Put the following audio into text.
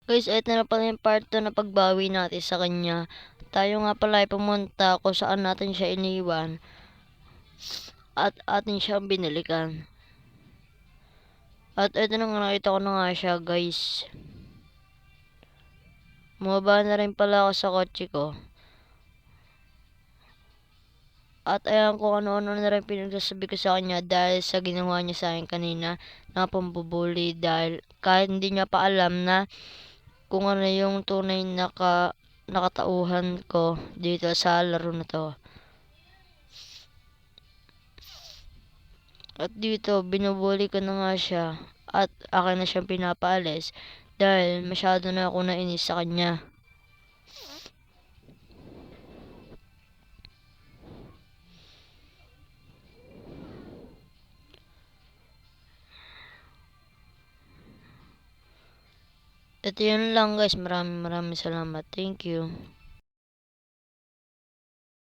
Guys, eto na pala yung part 2 na pagbawi natin sa kanya. Tayo nga pala ay pumunta kung saan natin siya iniwan. At atin siyang binalikan. At eto na nga, nakita ko na nga siya guys. Bumaba na rin pala ako sa kotse ko. At ayan kung ano-ano na rin pinagsasabi ko sa kanya dahil sa ginawa niya sa akin kanina na pambubuli, dahil kahit hindi niya pa alam na kung ano yung tunay na nakatauhan ko dito sa laro na to. At dito, binubuli ko na nga siya at akin na siyang pinapaalis dahil masyado na ako nainis sa kanya. Ito yun lang guys, maraming salamat. Thank you.